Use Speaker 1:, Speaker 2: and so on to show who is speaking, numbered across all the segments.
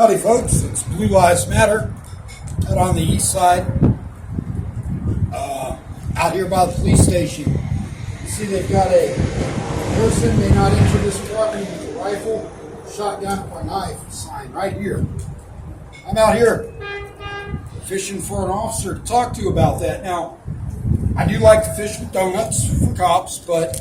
Speaker 1: Howdy folks, it's Blue Lives Matter out on the east side, out here by the police station. You see they've got a person may not enter this property with a rifle, shotgun, or knife sign right here. I'm out here fishing for an officer to talk to about that. Now, I do like to fish with donuts for cops, but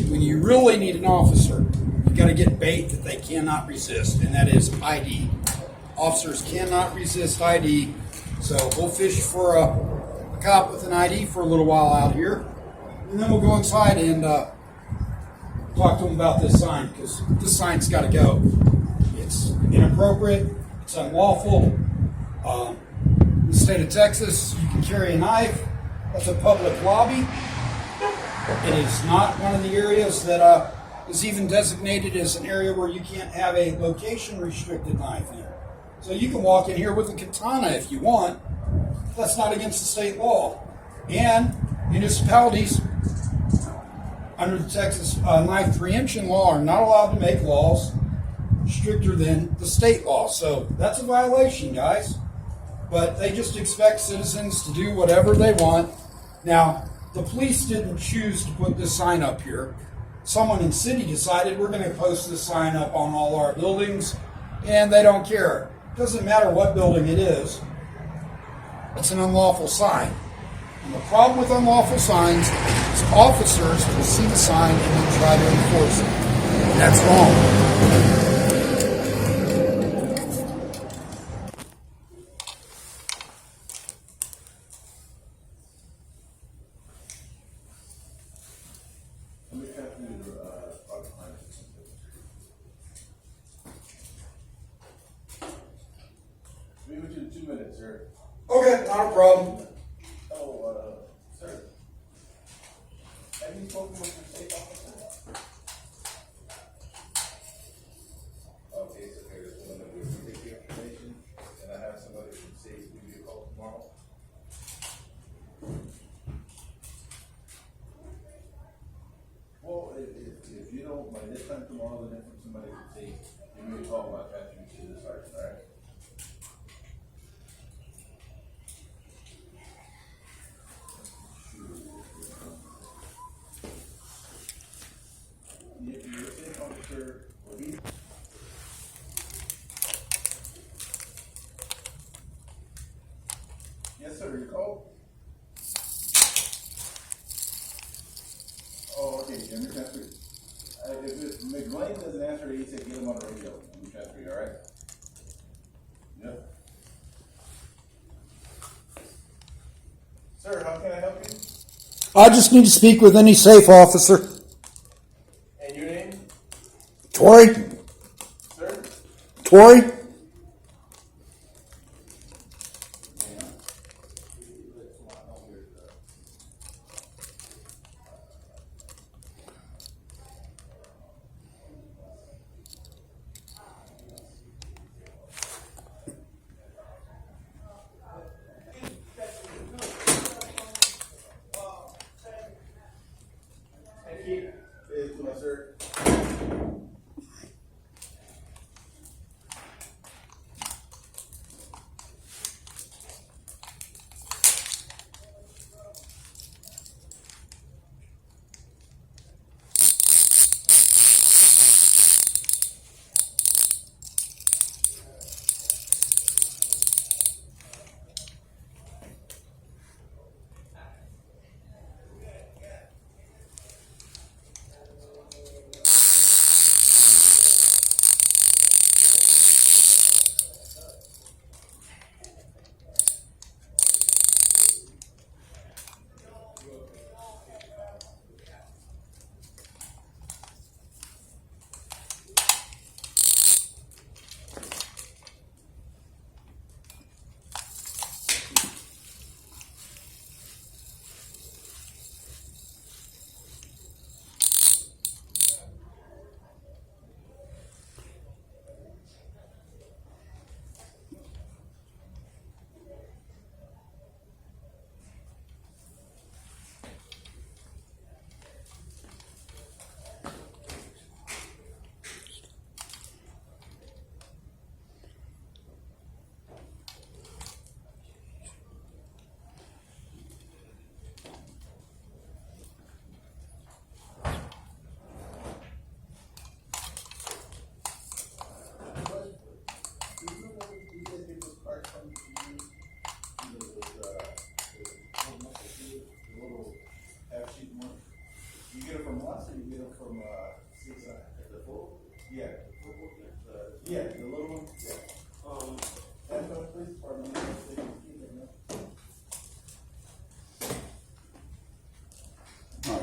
Speaker 1: when you really need an officer, you got to get bait that they cannot resist, and that is ID. Officers cannot resist ID, so we'll fish for a cop with an ID for a little while out here, and then we'll go inside and talk to them about this sign, because this sign's got to go. It's inappropriate, it's unlawful. In the state of Texas, you can carry a knife. That's a public lobby. It is not one of the areas that is even designated as an area where you can't have a location-restricted knife in. So you can walk in here with a katana if you want. That's not against the state law. And municipalities, under the Texas knife preemption law, are not allowed to make laws stricter than the state law. So that's a violation, guys. But they just expect citizens to do whatever they want. Now, the police didn't choose to put this sign up here. Someone in the city decided we're going to post this sign up on all our buildings, and they don't care. It doesn't matter what building it is. It's an unlawful sign. And the problem with unlawful signs is officers will see the sign and then try to enforce it. And that's wrong.
Speaker 2: Be with you in 2 minutes, sir.
Speaker 1: Okay, not a problem.
Speaker 2: Oh, sir. Have you spoken with your state officer? Okay, so here's one of the take the information, and I have somebody from state give you a call tomorrow. Well, if you don't, by this time tomorrow, then from somebody from state, give me a call about transferring you to the sergeant, all right? Yes, sir. You called? Oh, okay. Let me transfer you. If McLean doesn't answer, he said get him on the radio. Let me transfer you, all right? Yep. Sir, how can I help you?
Speaker 1: I just need to speak with any safe officer.
Speaker 2: And your name?
Speaker 1: Tori?
Speaker 2: Sir?
Speaker 1: Tori?
Speaker 2: Sir.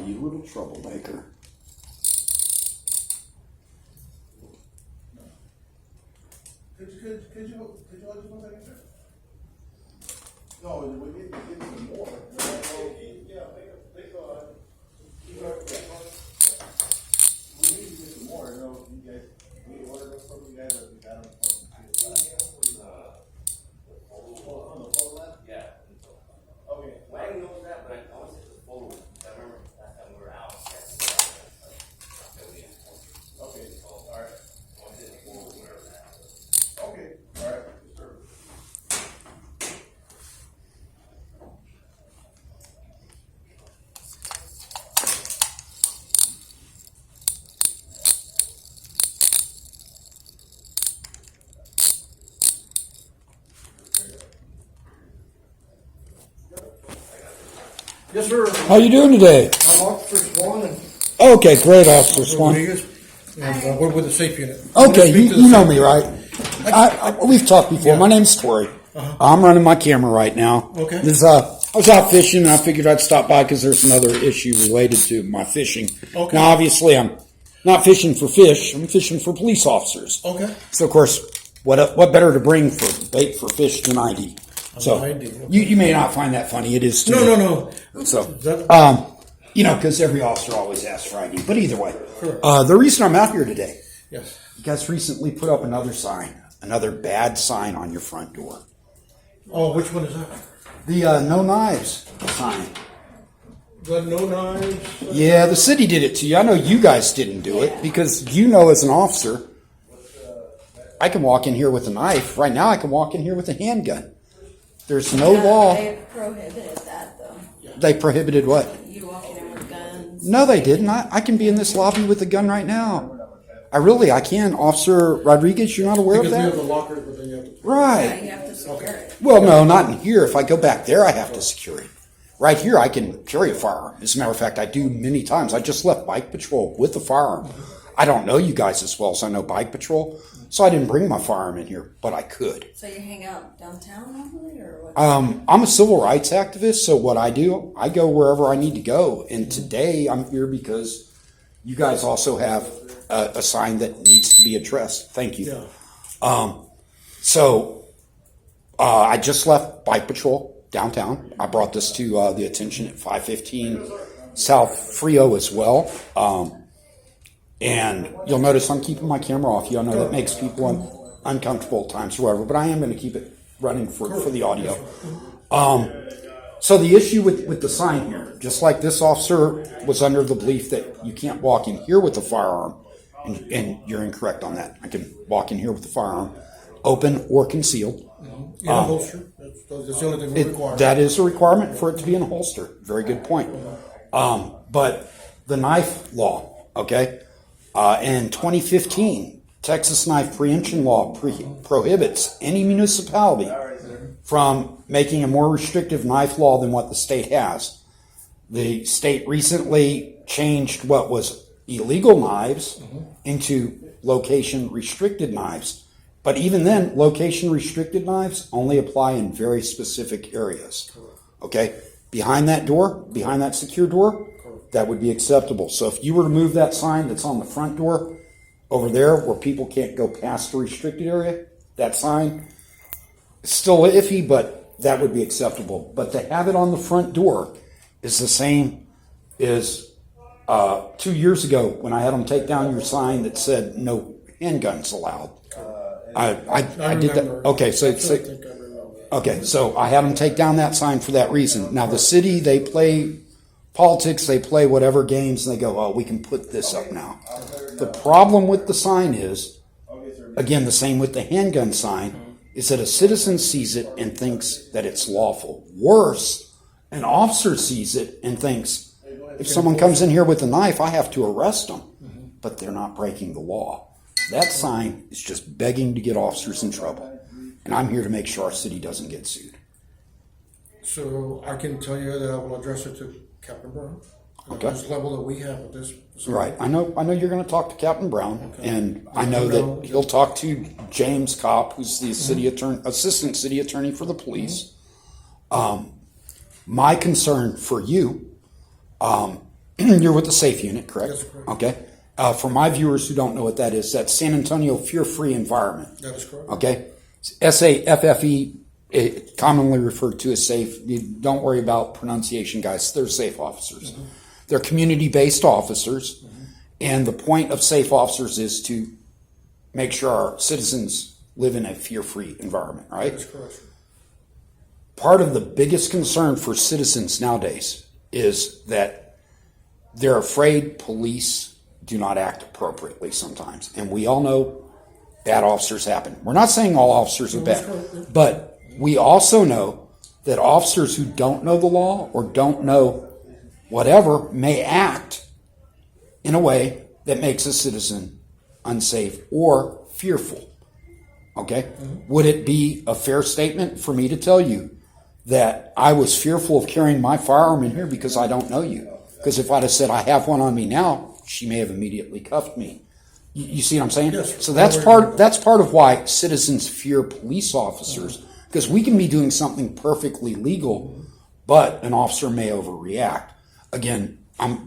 Speaker 1: you little troublemaker.
Speaker 2: Could you hold just 1 second, sir? No, we get some more. Yeah, make we need to get some more. You know, you guys, we ordered those from you guys, but we got them from on the phone line?
Speaker 3: Yeah.
Speaker 2: Okay.
Speaker 3: Well, I didn't know that, but I want to say the full one. I remember last time we were out.
Speaker 2: Okay, all right.
Speaker 3: I want to say the full one, whatever that was.
Speaker 2: Okay, all right. Yes, sir.
Speaker 4: Yes, sir.
Speaker 1: How you doing today?
Speaker 4: I'm Officer Swann and
Speaker 1: Okay, great, Officer Swan.
Speaker 4: Rodriguez, and we're with the SAFE unit.
Speaker 1: Okay,
Speaker 4: Speak to the
Speaker 1: you know
Speaker 4: SAFE
Speaker 1: me,
Speaker 4: unit.
Speaker 1: right? We've talked before.
Speaker 4: Yeah.
Speaker 1: My name's Tori. I'm running my camera right now.
Speaker 4: Okay.
Speaker 1: I was out fishing, and I figured I'd stop by because there's another issue related to my fishing.
Speaker 4: Okay.
Speaker 1: Now, obviously, I'm not fishing for fish. I'm fishing for police officers.
Speaker 4: Okay.
Speaker 1: So, of course, what better to bring for bait for fish than ID? So,
Speaker 4: ID, okay.
Speaker 1: you may not find that funny. It is to me.
Speaker 4: No.
Speaker 1: So,
Speaker 4: That-
Speaker 1: because every officer always asks for ID. But either way,
Speaker 4: Correct.
Speaker 1: the reason I'm out here today,
Speaker 4: Yes.
Speaker 1: you guys recently put up another sign, another bad sign on your front door.
Speaker 4: Oh, which one is that?
Speaker 1: The no knives sign.
Speaker 4: The no knives.
Speaker 1: Yeah, the city did it to you. I know you guys didn't do it because you know as an officer, I can walk in here with a knife. Right now, I can walk in here with a handgun. There's no law.
Speaker 5: They prohibited that, though.
Speaker 1: They prohibited what?
Speaker 5: You walking in with guns.
Speaker 1: No, they didn't. I can be in this lobby with a gun right now. I can. Officer Rodriguez, you're not aware of
Speaker 4: Because we have the
Speaker 1: that?
Speaker 4: lockers, but then you have to.
Speaker 5: Yeah,
Speaker 1: Right.
Speaker 5: you have to secure it.
Speaker 1: Well, no, not in here. If I go back there, I have to secure it. Right here, I can carry a firearm. As a matter of fact, I do many times. I just left bike patrol with a firearm. I don't know you guys as well as I know bike patrol, so I didn't bring my firearm in here, but I could.
Speaker 5: So you hang out downtown normally, or what?
Speaker 1: I'm a civil rights activist, so what I do, I go wherever I need to go. And today, I'm here because you guys also have a sign that needs to be addressed. Thank you.
Speaker 4: Yeah.
Speaker 1: I just left bike patrol downtown. I brought this to the attention at 515 South Frio as well. And you'll notice I'm keeping my camera off you. I know that makes people uncomfortable at times or whatever, but I am going to keep it running for the audio. So the issue with the sign here, just like this officer was under the belief that you can't walk in here with a firearm, and you're incorrect on that. I can walk in here with a firearm, open or concealed.
Speaker 4: In a holster. That's the only thing we require.
Speaker 1: That is a requirement for it to be in a holster. Very good point. But the knife law, okay? In 2015, Texas knife preemption law prohibits any municipality from making a more restrictive knife law than what the state has. The state recently changed what was illegal knives into location restricted knives. But even then, location restricted knives only apply in very specific areas. Okay? Behind that door, behind that secure door, that would be acceptable. So if you were to move that sign that's on the front door over there where people can't go past the restricted area, that sign is still iffy, but that would be acceptable. But to have it on the front door is the same as 2 years ago when I had them take down your sign that said no handguns allowed. I did that. Okay, so I had them take down that sign for that reason. Now the city, they play politics, they play whatever games, and they go, oh, we can put this up now. The problem with the sign is, again, the same with the handgun sign, is that a citizen sees it and thinks that it's lawful. Worse, an officer sees it and thinks, if someone comes in here with a knife, I have to arrest them. But they're not breaking the law. That sign is just begging to get officers in trouble. And I'm here to make sure our city doesn't get sued.
Speaker 4: So I can tell you that I will address it to Captain Brown.
Speaker 1: Okay.
Speaker 4: This level that we have with this.
Speaker 1: Right. I know you're going to talk to Captain Brown,
Speaker 4: Okay.
Speaker 1: and I know that he'll talk to James Kopp, who's the city attorney, assistant city attorney for the police. My concern for you You're with the SAFE unit, correct?
Speaker 4: That's correct.
Speaker 1: Okay. For my viewers who don't know what that is, that's San Antonio Fear-Free Environment.
Speaker 4: That is correct.
Speaker 1: Okay. SAFFE, commonly referred to as SAFE. You don't worry about pronunciation, guys. They're SAFE officers.
Speaker 4: Mm-hmm.
Speaker 1: They're community-based officers. Mm-hmm. And the point of SAFE officers is to make sure our citizens live in a fear-free environment, right?
Speaker 4: That is correct, sir.
Speaker 1: Part of the biggest concern for citizens nowadays is that they're afraid police do not act appropriately sometimes. And we all know bad officers happen. We're not saying all officers are bad, but we also know that officers who don't know the law or don't know whatever may act in a way that makes a citizen unsafe or fearful. Okay? Mm-hmm. Would it be a fair statement for me to tell you that I was fearful of carrying my firearm in here because I don't know you? Because if I'd have said I have one on me now, she may have immediately cuffed me. You see what I'm saying?
Speaker 4: Yes.
Speaker 1: So that's part of why citizens fear police officers, because we can be doing something perfectly legal, but an officer may overreact. Again,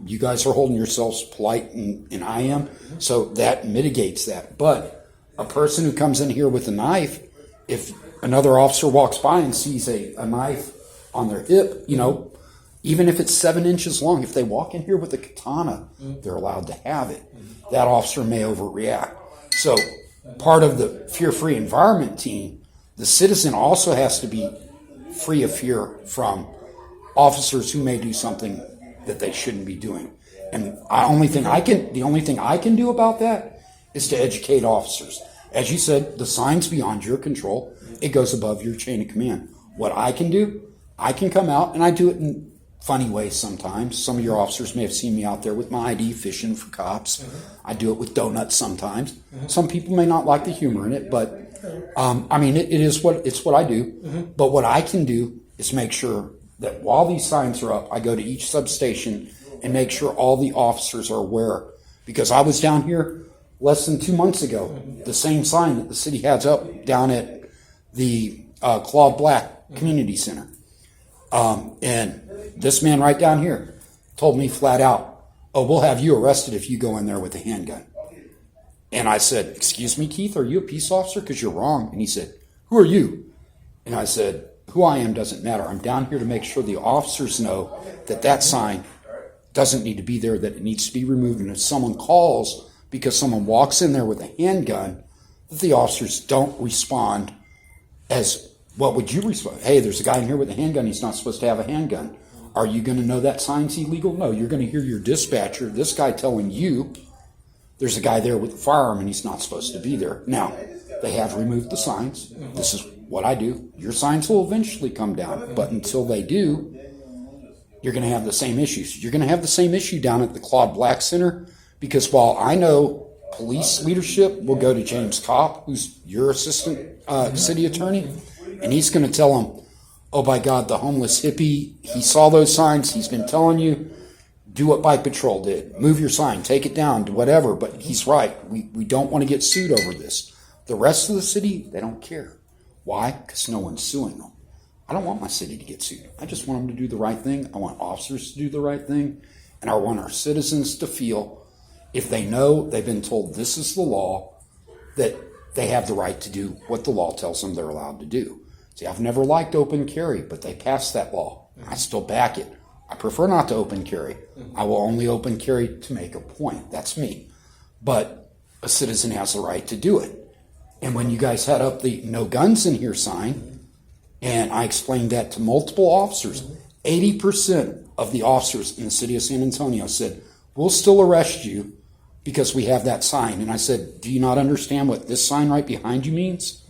Speaker 1: you guys are holding yourselves polite, and I am, so that mitigates that. But a person who comes in here with a knife, if another officer walks by and sees a knife on their hip, even if it's 7 inches long, if they walk in here with a katana, they're allowed to have it. That officer may overreact. So part of the fear-free environment team, the citizen also has to be free of fear from officers who may do something that they shouldn't be doing. And the only thing I can do about that is to educate officers. As you said, the sign's beyond your control. It goes above your chain of command. What I can do, I can come out, and I do it in funny ways sometimes. Some of your officers may have seen me out there with my ID fishing for cops. I do it with donuts sometimes. Some people may not like the humor in it, but it's what I do. But what I can do is make sure that while these signs are up, I go to each substation and make sure all the officers are aware. Because I was down here less than 2 months ago, the same sign that the city has up down at the Claude Black Community Center. And this man right down here told me flat out, "Oh, we'll have you arrested if you go in there with a handgun." And I said, "Excuse me, Keith, are you a peace officer? Because you're wrong." And he said, "Who are you?" And I said, "Who I am doesn't matter. I'm down here to make sure the officers know that that sign doesn't need to be there, that it needs to be removed. And if someone calls because someone walks in there with a handgun, that the officers don't respond as, what would you respond? Hey, there's a guy in here with a handgun. He's not supposed to have a handgun. Are you going to know that sign's illegal? No, you're going to hear your dispatcher, this guy telling you there's a guy there with a firearm and he's not supposed to be there. Now, they have removed the signs. This is what I do. Your signs will eventually come down, but until they do, you're going to have the same issues. You're going to have the same issue down at the Claude Black Center, because while I know police leadership will go to James Kopp, who's your assistant city attorney, and he's going to tell them, "Oh, by God, the homeless hippie, he saw those signs. He's been telling you, do what Bike Patrol did. Move your sign, take it down, do whatever." But he's right. We don't want to get sued over this. The rest of the city, they don't care. Why? Because no one's suing them. I don't want my city to get sued. I just want them to do the right thing. I want officers to do the right thing. And I want our citizens to feel, if they know they've been told this is the law, that they have the right to do what the law tells them they're allowed to do. See, I've never liked open carry, but they passed that law. I still back it. I prefer not to open carry. I will only open carry to make a point. That's me. But a citizen has the right to do it. And when you guys had up the no guns in here sign, and I explained that to multiple officers, 80% of the officers in the city of San Antonio said, "We'll still arrest you because we have that sign." And I said, "Do you not understand what this sign right behind you means?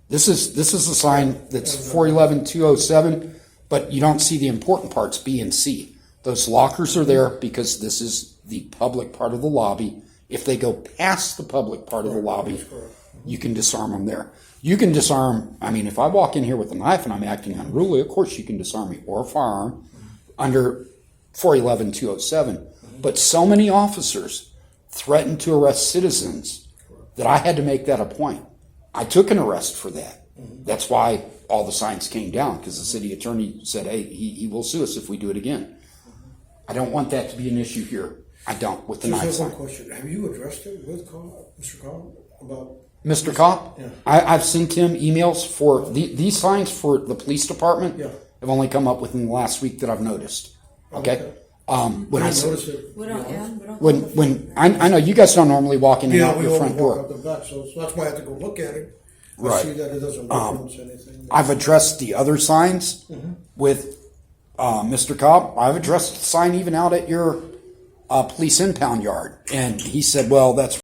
Speaker 1: This is a sign that's 411-207, but you don't see the important parts, B and C. Those lockers are there because this is the public part of the lobby. If they go past the public part of the lobby, you can disarm them there. You can disarm, if I walk in here with a knife and I'm acting unruly, of course you can disarm me, or a firearm under 411-207. But so many officers threatened to arrest citizens that I had to make that a point. I took an arrest for that. That's why all the signs came down, because the city attorney said, "Hey, he will sue us if we do it again." I don't want that to be an issue here. I don't with the
Speaker 4: Just
Speaker 1: knife
Speaker 4: have one
Speaker 1: sign.
Speaker 4: question. Have you addressed it with Mr. Cobb about?
Speaker 1: Mr. Kopp,
Speaker 4: Yeah.
Speaker 1: I've sent him emails for these signs for the police department.
Speaker 4: Yeah.
Speaker 1: Have only come up within the last week that I've noticed. Okay.
Speaker 4: Okay.
Speaker 1: When I
Speaker 4: didn't
Speaker 1: said
Speaker 4: notice it.
Speaker 5: We don't, yeah, we don't.
Speaker 1: when I know you guys don't normally walk in and
Speaker 4: Yeah,
Speaker 1: out
Speaker 4: we
Speaker 1: your
Speaker 4: only
Speaker 1: front
Speaker 4: walk
Speaker 1: door.
Speaker 4: out the back, so that's why I have to go look at it. I
Speaker 1: Right.
Speaker 4: see that it doesn't reference anything.
Speaker 1: I've addressed the other signs with Mr. Cobb. I've addressed the sign even out at your police impound yard, and he said, "Well, that's